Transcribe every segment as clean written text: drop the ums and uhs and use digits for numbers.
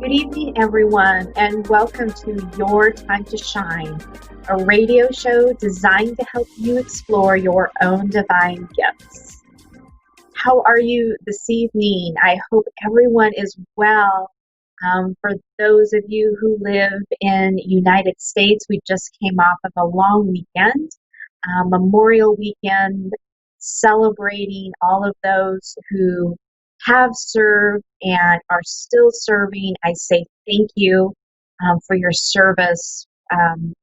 Good evening, everyone, and welcome to Your Time to Shine, a radio show designed to help you explore your own divine gifts. How are you this evening? I hope everyone is well. For those of you who live in United States, we just came off of a long weekend, Memorial Weekend, celebrating all of those who have served and are still serving. I say thank you for your service on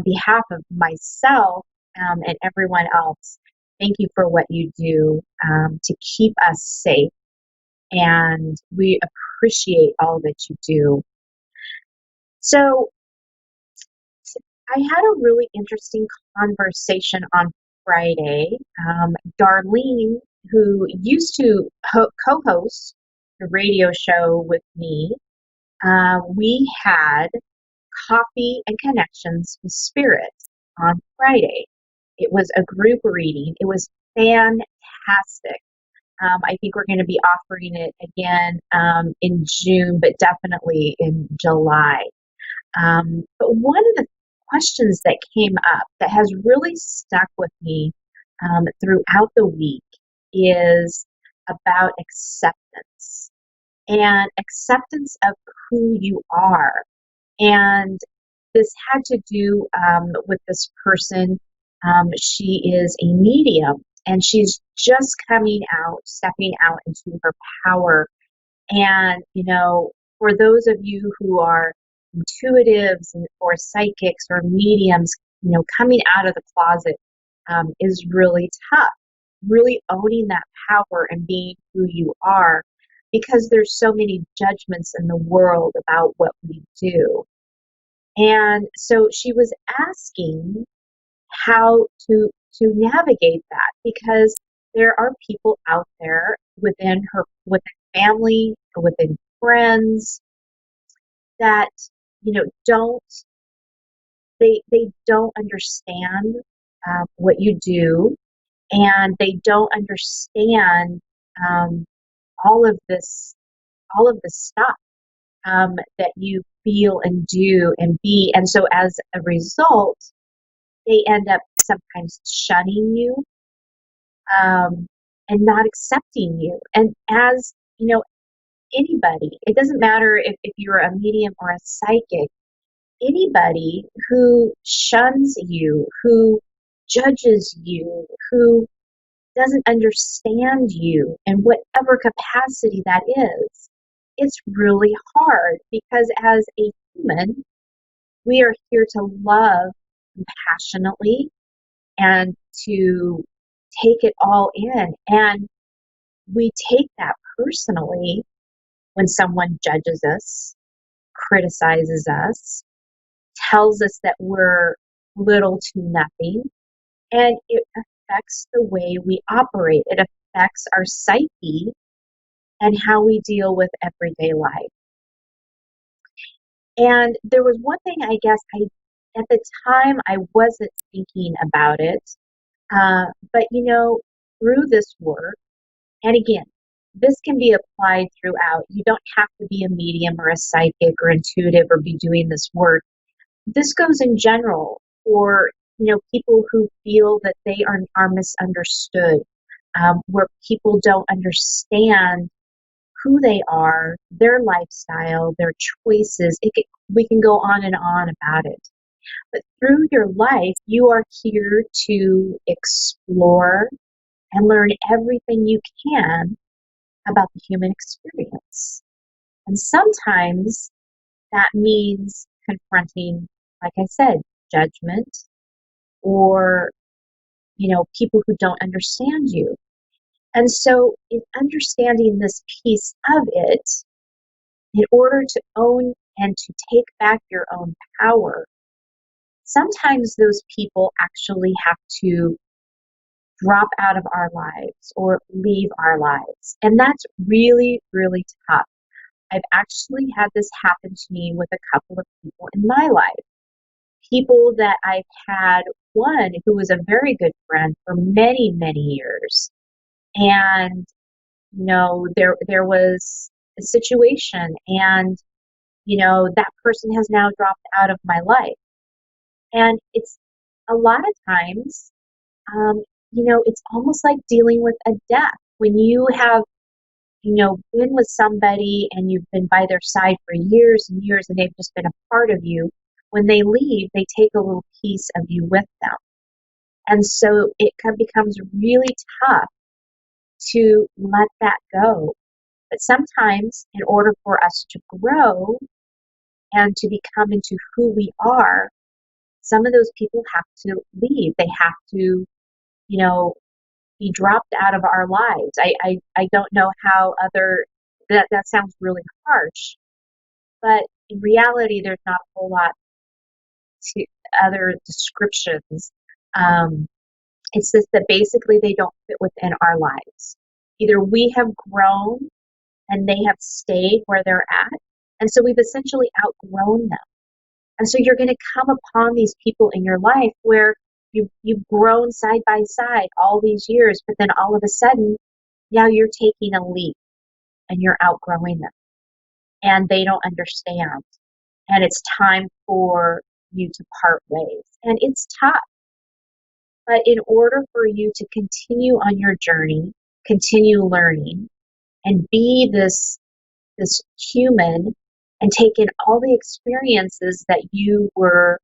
behalf of myself and everyone else. Thank you for what you do to keep us safe, and we appreciate all that you do. So I had a really interesting conversation on Friday. Darlene, who used to co-host the radio show with me, we had Coffee and Connections with Spirit on Friday. It was a group reading. It was fantastic. I think we're going to be offering it again in June, but definitely in July. But one of the questions that came up that has really stuck with me throughout the week is about acceptance and acceptance of who you are. And this had to do with this person. She is a medium, and she's just stepping out into her power. And, for those of you who are intuitives or psychics or mediums, coming out of the closet is really tough. Really owning that power and being who you are, because there's so many judgments in the world about what we do. And so she was asking how to navigate that, because there are people out there within family, within friends, that don't understand what you do, and they don't understand all of this stuff that you feel and do and be. And so as a result, they end up sometimes shunning you and not accepting you. And as anybody, it doesn't matter if you're a medium or a psychic, anybody who shuns you, who judges you, who doesn't understand you in whatever capacity that is, it's really hard, because as a human, we are here to love compassionately and to take it all in. And we take that personally when someone judges us, criticizes us, tells us that we're little to nothing, and it affects the way we operate. It affects our psyche and how we deal with everyday life. And there was one thing, I guess, at the time I wasn't thinking about it, but through this work, and again, this can be applied throughout. You don't have to be a medium or a psychic or intuitive or be doing this work. This goes in general for people who feel that they are misunderstood, where people don't understand who they are, their lifestyle, their choices. We can go on and on about it. But through your life, you are here to explore and learn everything you can about the human experience. And sometimes that means confronting, like I said, judgment, or people who don't understand you. And so in understanding this piece of it, in order to own and to take back your own power, sometimes those people actually have to drop out of our lives or leave our lives. And that's really, really tough. I've actually had this happen to me with a couple of people in my life. People that I've had, one who was a very good friend for many, many years. And, there was a situation, and that person has now dropped out of my life. And it's a lot of times, um, it's almost like dealing with a death. When you have, been with somebody and you've been by their side for years and years and they've just been a part of you, when they leave, they take a little piece of you with them. And so it becomes really tough to let that go. But sometimes, in order for us to grow and to become into who we are, some of those people have to leave. They have to, be dropped out of our lives. I don't know how that sounds really harsh, but in reality, there's not a whole lot to other descriptions. It's just that basically they don't fit within our lives. Either we have grown and they have stayed where they're at, and so we've essentially outgrown them. And so you're going to come upon these people in your life where you've grown side by side all these years, but then all of a sudden, now you're taking a leap and you're outgrowing them. And they don't understand. And it's time for you to part ways. And it's tough. But in order for you to continue on your journey, continue learning, and be this human and take in all the experiences that you were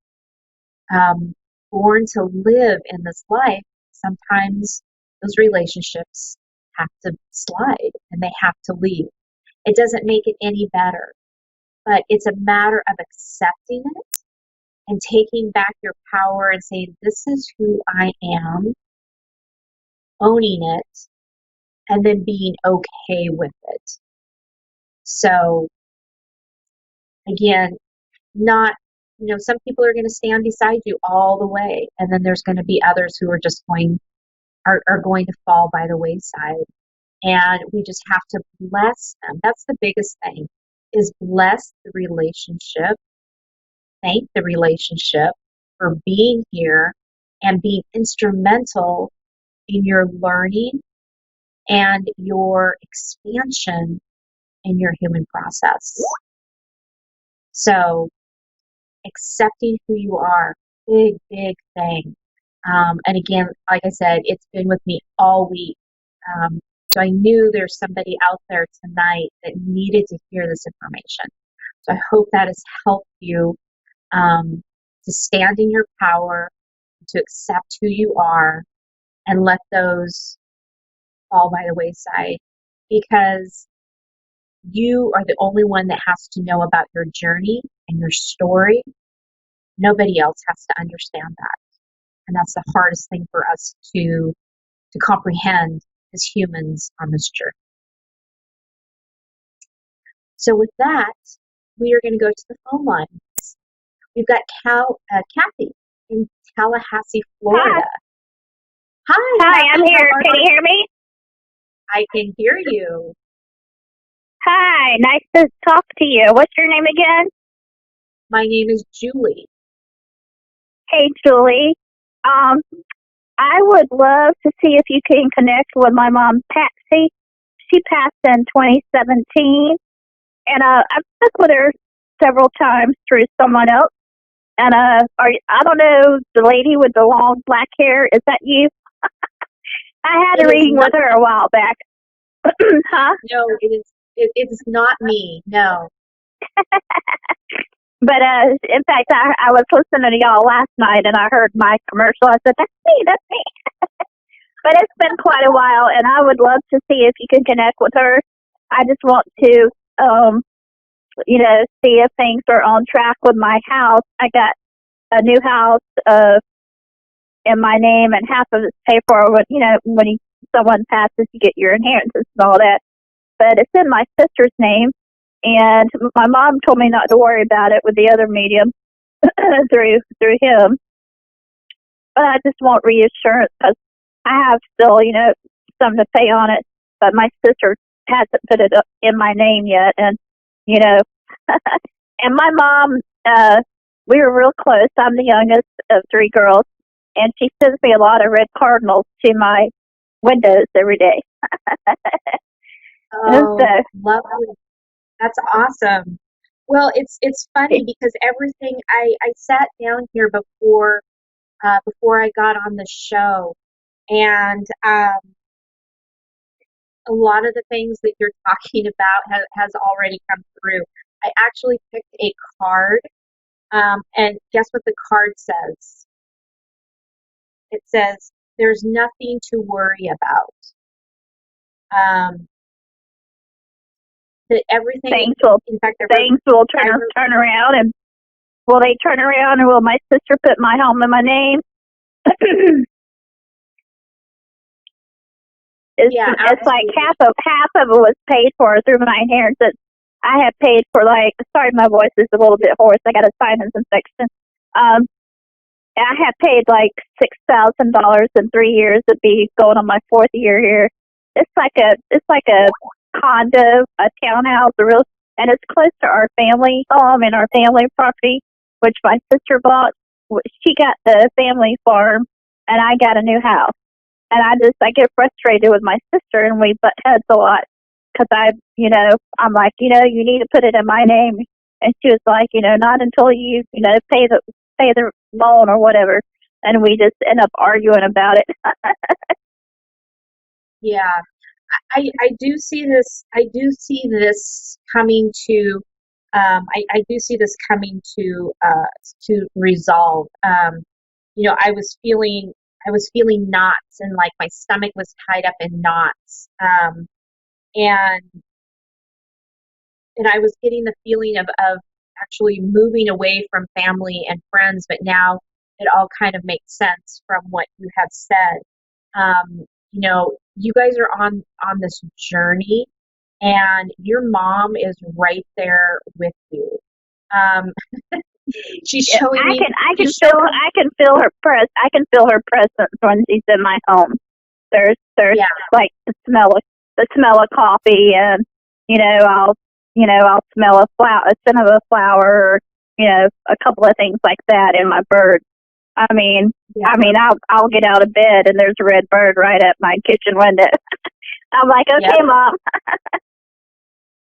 born to live in this life, sometimes those relationships have to slide and they have to leave. It doesn't make it any better, but it's a matter of accepting it and taking back your power and saying, this is who I am, owning it, and then being okay with it. So again, not, some people are going to stand beside you all the way, and then there's going to be others who are just going to fall by the wayside. And we just have to bless them. That's the biggest thing, is bless the relationship, thank the relationship for being here and being instrumental in your learning and your expansion in your human process. So accepting who you are, big, big thing. And again, like I said, it's been with me all week. So I knew there's somebody out there tonight that needed to hear this information. So I hope that has helped you to stand in your power, to accept who you are, and let those fall by the wayside, because you are the only one that has to know about your journey and your story. Nobody else has to understand that. And that's the hardest thing for us to comprehend as humans on this journey. So with that, we are going to go to the phone lines. We've got Kathy in Tallahassee, Florida. Hi, I'm here. Can you hear me? I can hear you. Hi, nice to talk to you. What's your name again? My name is Julie. Hey, Julie. I would love to see if you can connect with my mom, Patsy. She passed in 2017, and I've stuck with her several times through someone else. And I don't know, the lady with the long black hair, is that you? I had a reading with her a while back. Huh? No, it is not me. No. But in fact, I was listening to y'all last night, and I heard my commercial. I said, "That's me, that's me." But it's been quite a while, and I would love to see if you can connect with her. I just want to, see if things are on track with my house. I got a new house in my name, and half of it's paid for. When someone passes, you get your inheritance and all that. But it's in my sister's name. And my mom told me not to worry about it with the other medium through him. But I just want reassurance because I have still, some to pay on it. But my sister hasn't put it up in my name yet. And, and my mom, we were real close. I'm the youngest of three girls. And she sends me a lot of red cardinals to my windows every day. Oh, lovely. That's awesome. Well, it's funny because everything I sat down here before I got on the show, and a lot of the things that you're talking about has already come through. I actually picked a card, and guess what the card says? It says, "There's nothing to worry about." Um, that everything, in fact, things will turn around, and will they turn around, and will my sister put my home in my name? It's like half of it was paid for through my inheritance. I have paid for, like, sorry, my voice is a little bit hoarse. I got a sinus infection. I have paid like $6,000 in 3 years to be going on my fourth year here. It's like a condo, a townhouse, and it's close to our family home and our family property, which my sister bought. She got the family farm, and I got a new house. And I get frustrated with my sister, and we butt heads a lot because I'm like, you need to put it in my name, and she was like, not until you, pay the loan or whatever, and we just end up arguing about it. Yeah, I do see this. I do see this coming to. I do see this coming to resolve. I was feeling knots, and like my stomach was tied up in knots. And I was getting the feeling of actually moving away from family and friends, but now it all kind of makes sense from what you have said. You guys are on this journey, and your mom is right there with you. She's showing me. I can feel her presence when she's in my home. There's like the smell of coffee, and I'll smell a scent of a flower, or, a couple of things like that in my bird. I'll get out of bed and there's a red bird right at my kitchen window. I'm like, okay, Mom.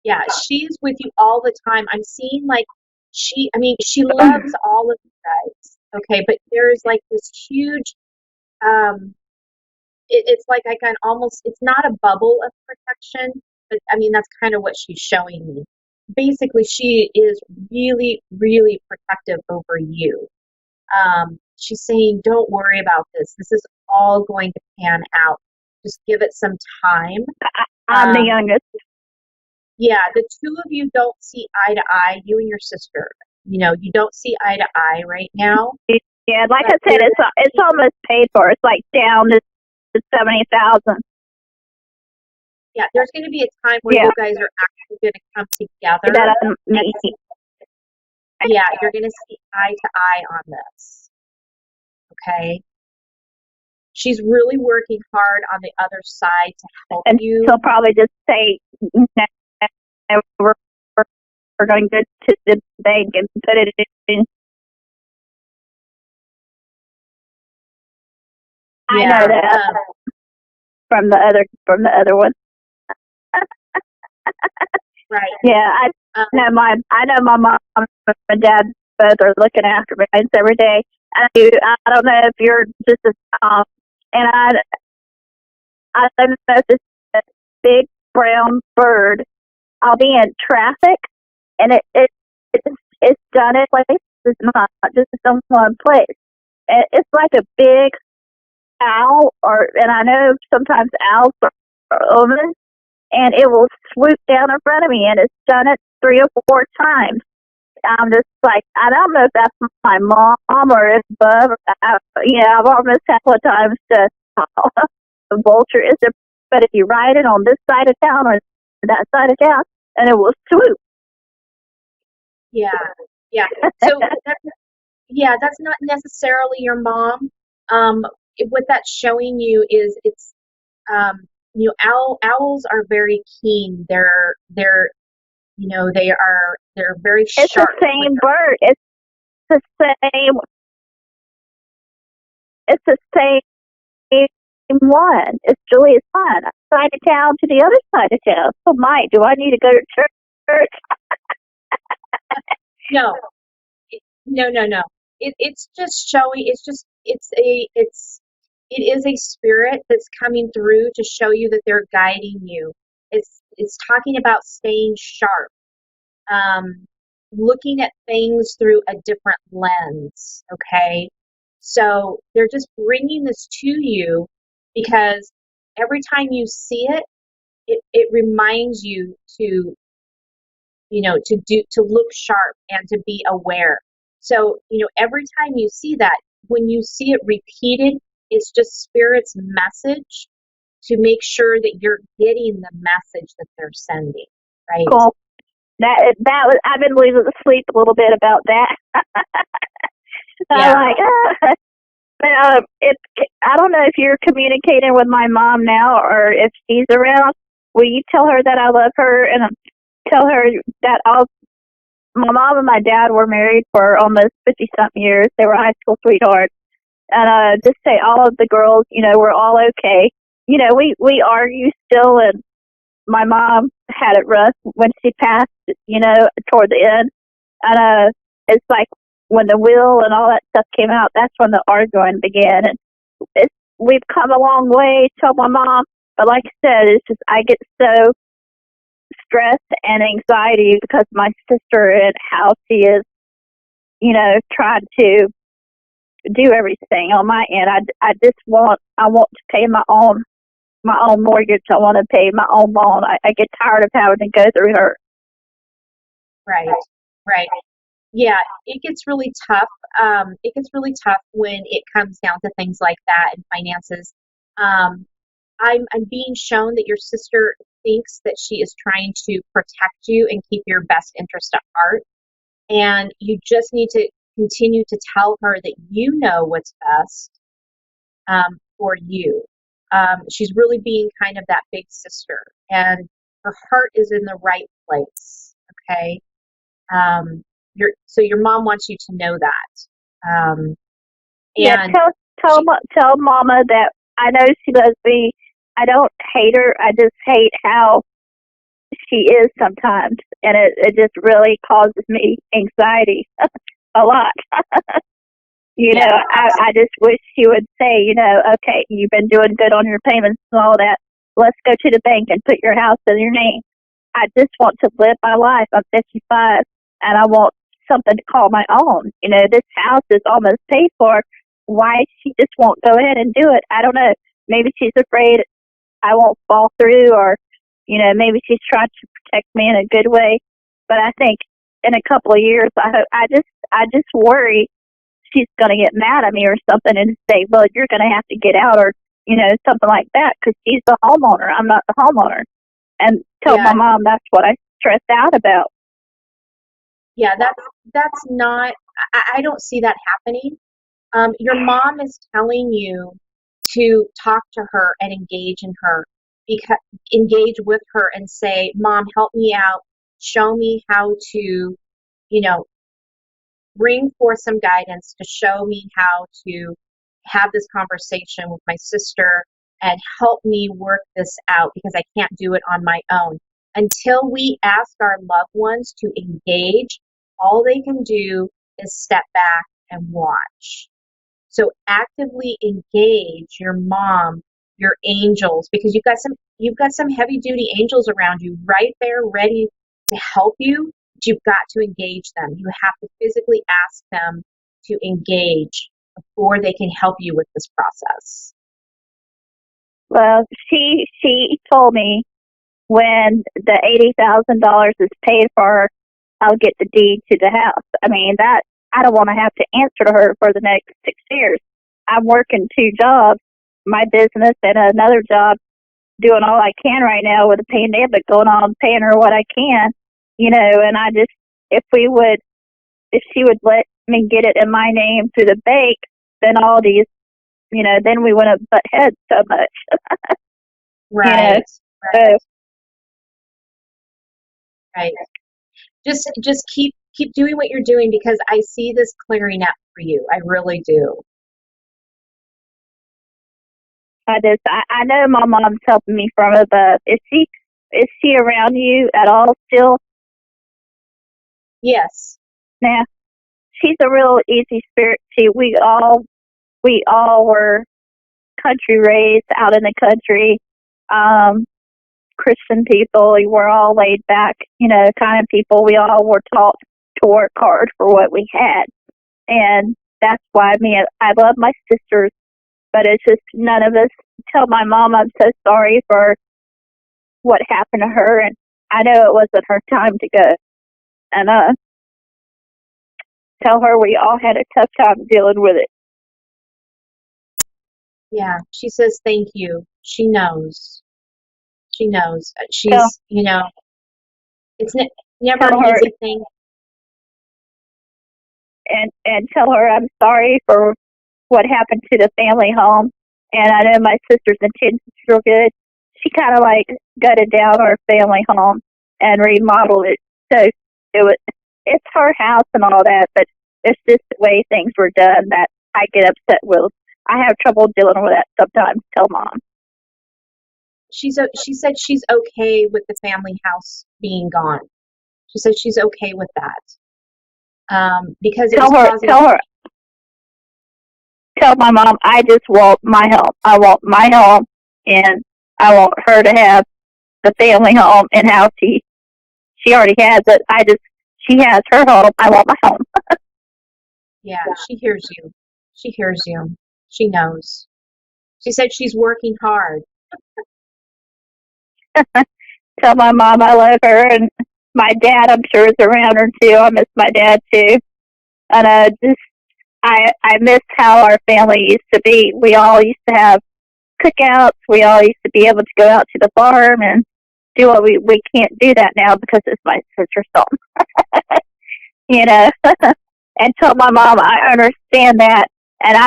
Yeah, she's with you all the time. I'm seeing like she loves all of you guys. Okay, but there's like this huge, it's like I can almost, it's not a bubble of protection, but that's kind of what she's showing me. Basically, she is really, really protective over you. She's saying, don't worry about this. This is all going to pan out. Just give it some time. I'm the youngest. Yeah, the two of you don't see eye to eye, you and your sister. You don't see eye to eye right now. Yeah, like I said, it's almost paid for. It's like down to 70,000. Yeah, there's going to be a time where you guys are actually going to come together. Yeah, you're going to see eye to eye on this. Okay? She's really working hard on the other side to help you. She'll probably just say, we're going to the bank and put it in. I know that from the other one. Right. Yeah, I know my mom and dad both are looking after me every day. I don't know if you're just as and I don't know if this big brown bird. I'll be in traffic, and it's done it like it's not just in one place. And it's like a big owl, and I know sometimes owls are omen, and it will swoop down in front of me, and it's done it 3 or 4 times. I'm just like, I don't know if that's my mom or if Bub. I've almost had a couple of times to the vulture is there, but if you ride it on this side of town or that side of town, and it will swoop. Yeah. So that's not necessarily your mom. What that's showing you is owls are very keen. They're very sharp. It's the same bird. It's the same one. It's Julia's son. Side of town to the other side of town. So, Mike, do I need to go to church? No, no. It's just showing. It is a spirit that's coming through to show you that they're guiding you. It's talking about staying sharp, um, looking at things through a different lens. Okay, so they're just bringing this to you because every time you see it, it reminds you to to look sharp and to be aware. So, every time you see that, when you see it repeated, it's just spirit's message to make sure that you're getting the message that they're sending, right? Cool. That was. I've been losing sleep a little bit about that. I'm Yeah. like, it. I don't know if you're communicating with my mom now or if she's around. Will you tell her that I love her and tell her that my mom and my dad were married for almost 50 something years. They were high school sweethearts. And just say all of the girls, we're all okay. We argue still, and my mom had it rough when she passed, toward the end. And it's like when the will and all that stuff came out, that's when the arguing began. And we've come a long way, told my mom. But like I said, it's just I get so stress and anxiety because my sister and how she is, trying to do everything on my end. I want to pay my own mortgage. I want to pay my own loan. I get tired of having to go through her. Right, right. Yeah, it gets really tough. It gets really tough when it comes down to things like that and finances. Um, I'm being shown that your sister thinks that she is trying to protect you and keep your best interest at heart. And you just need to continue to tell her that you know what's best for you. She's really being kind of that big sister, and her heart is in the right place. Okay, so your mom wants you to know that. Yeah, And tell she, tell Mama that I know she loves me. I don't hate her. I just hate how she is sometimes, and it just really causes me anxiety a lot. yeah, I just wish she would say, okay, you've been doing good on your payments and all that. Let's go to the bank and put your house in your name. I just want to live my life. I'm 55 and I want something to call my own. This house is almost paid for. Why she just won't go ahead and do it? I don't know. Maybe she's afraid I won't fall through, or, maybe she's trying to protect me in a good way. But I think in a couple of years, I just worry she's going to get mad at me or something and say, well, you're going to have to get out, or, something like that, because she's the homeowner. I'm not the homeowner. And tell my yeah, mom that's what I stressed out about. yeah. That's not. I don't see that happening. Your mom is telling you to talk to her and because engage with her and say, "Mom, help me out. Show me how to, you know, bring forth some guidance to show me how to have this conversation with my sister and help me work this out because I can't do it on my own." Until we ask our loved ones to engage, all they can do is step back and watch. So actively engage your mom, your angels, because you've got some heavy duty angels around you right there ready to help you, but you've got to engage them. You have to physically ask them to engage before they can help you with this process. Well, she told me when the $80,000 is paid for, I'll get the deed to the house. I mean, that I don't want to have to answer to her for the next 6 years. I'm working 2 jobs, my business and another job, doing all I can right now with the pandemic going on, paying her what I can, and I just, if we would, if she would let me get it in my name through the bank, then all these, then we wouldn't butt heads so much, you know. Right, So right. Just keep doing what you're doing because I see this clearing up for you. I really do. I know my mom's helping me from above. Is she around you at all still? Yes. Now, she's a real easy spirit. We all were country raised out in the country. Um, Christian people. We were all laid back, kind of people. We all were taught to work hard for what we had. And that's why I love my sisters, but it's just none of us tell my mom I'm so sorry for what happened to her. And I know it wasn't her time to go. And tell her we all had a tough time dealing with it. Yeah, she says thank you. She knows. She knows. Tell, She's, it's never tell an her easy thing. and tell her I'm sorry for what happened to the family home. And I know my sister's intentions were good. She kind of like gutted down our family home and remodeled it. So it's her house and all that, but it's just the way things were done that I get upset with. I have trouble dealing with that sometimes. Tell mom. She said she's okay with the family house being gone. She said she's okay with that. Because it was causing. Tell my mom I just want my home. I want my home, and I want her to have the family home and how she already has it. She has her home. I want my home. Yeah, she hears you. She hears you. She knows. She said she's working hard. Tell my mom I love her, and my dad I'm sure is around her too. I miss my dad too, and I miss how our family used to be. We all used to have cookouts. We all used to be able to go out to the farm and do what we can't do that now because it's my sister's home. you know. And tell my mom I understand that, and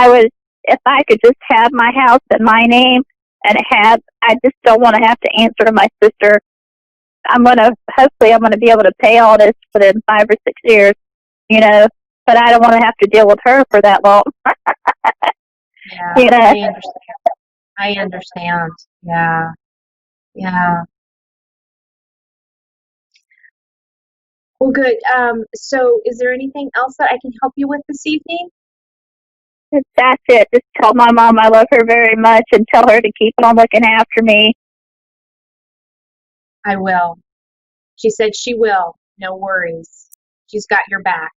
if I could just have my house in my name and I just don't want to have to answer to my sister. Hopefully I'm gonna be able to pay all this within 5 or 6 years, but I don't want to have to deal with her for that long. Yeah, you know. I understand. I understand. Yeah, yeah. Well, good. So is there anything else that I can help you with this evening? That's it. Just tell my mom I love her very much and tell her to keep on looking after me. I will. She said she will. No worries. She's got your back.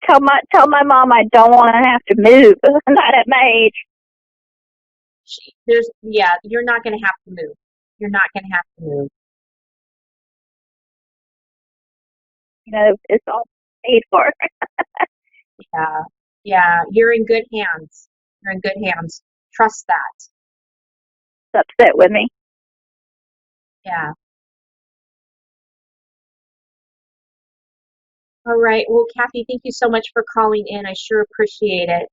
Tell my mom I don't want to have to move. Not at my age. You're not going to have to move. You're not going to have to move. It's all paid for. Yeah, yeah. You're in good hands. You're in good hands. Trust that. It's upset with me. Yeah. All right. Well, Kathy, thank you so much for calling in. I sure appreciate it.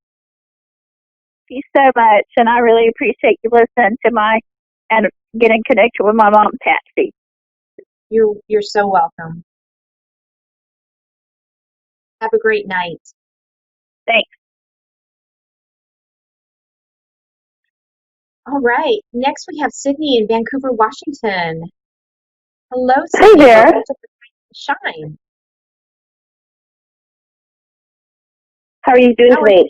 Thank you so much, and I really appreciate you listening to and getting connected with my mom, Patsy. You're so welcome. Have a great night. Thanks. All right. Next, we have Sydney in Vancouver, Washington. Hello, Hey Sydney. there. Welcome to Shine. How are you doing today?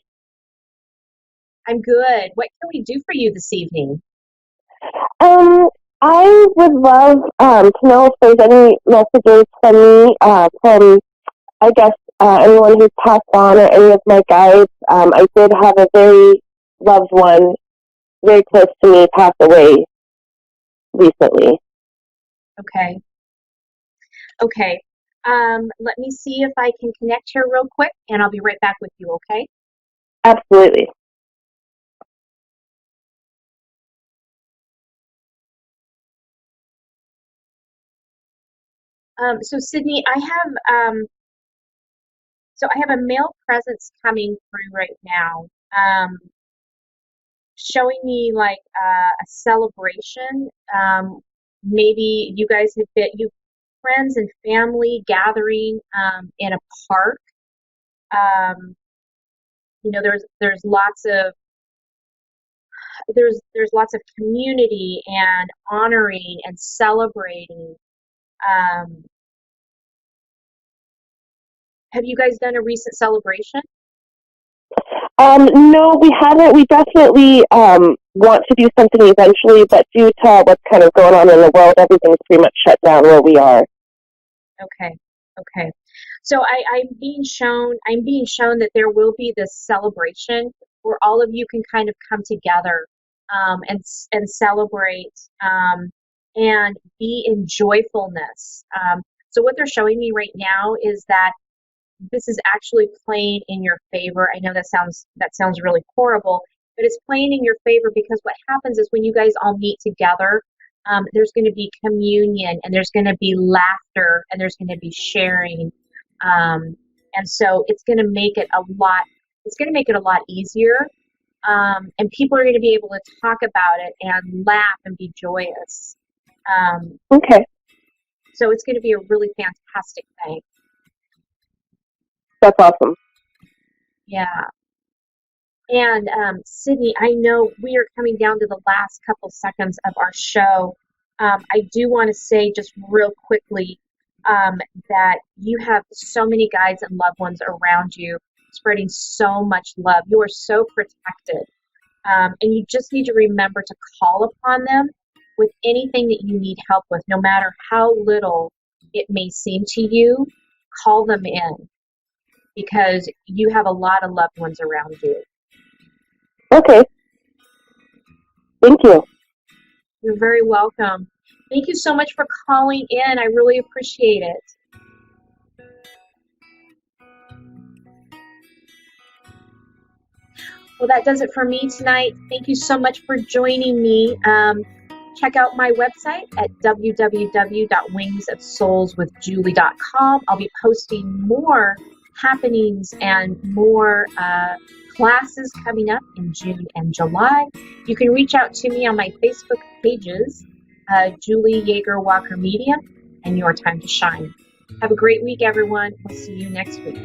I'm good. What can we do for you this evening? I would love to know if there's any messages from me from, I guess, anyone who's passed on or any of my guides. I did have a very loved one, very close to me, pass away recently. Okay. Okay. Let me see if I can connect here real quick, and I'll be right back with you, okay? Absolutely. So Sydney, I have a male presence coming through right now, showing me like a celebration. Maybe you guys have been friends and family gathering in a park. Um, there's lots of community and honoring and celebrating. Um, Have you guys done a recent celebration? No, we haven't. We definitely want to do something eventually, but due to what's kind of going on in the world, everything's pretty much shut down where we are. Okay. Okay. So I'm being shown that there will be this celebration where all of you can kind of come together and celebrate and be in joyfulness. So what they're showing me right now is that this is actually playing in your favor. I know that sounds really horrible, but it's playing in your favor because what happens is when you guys all meet together, there's going to be communion and there's going to be laughter and there's going to be sharing, and so it's going to make it a lot. It's going to make it a lot easier, and people are going to be able to talk about it and laugh and be joyous. Okay, So it's going to be a really fantastic thing. that's awesome. Yeah. And Sydney, I know we are coming down to the last couple seconds of our show. I do want to say just real quickly that you have so many guides and loved ones around you spreading so much love. You are so protected. And you just need to remember to call upon them with anything that you need help with, no matter how little it may seem to you. Call them in because you have a lot of loved ones around you. Okay. Thank you. You're very welcome. Thank you so much for calling in. I really appreciate it. Well, that does it for me tonight. Thank you so much for joining me. Check out my website at www.wingsofsoulswithjulie.com. I'll be posting more happenings and more classes coming up in June and July. You can reach out to me on my Facebook pages, Julie YeagerWalker Media and Your Time to Shine. Have a great week, everyone. We'll see you next week.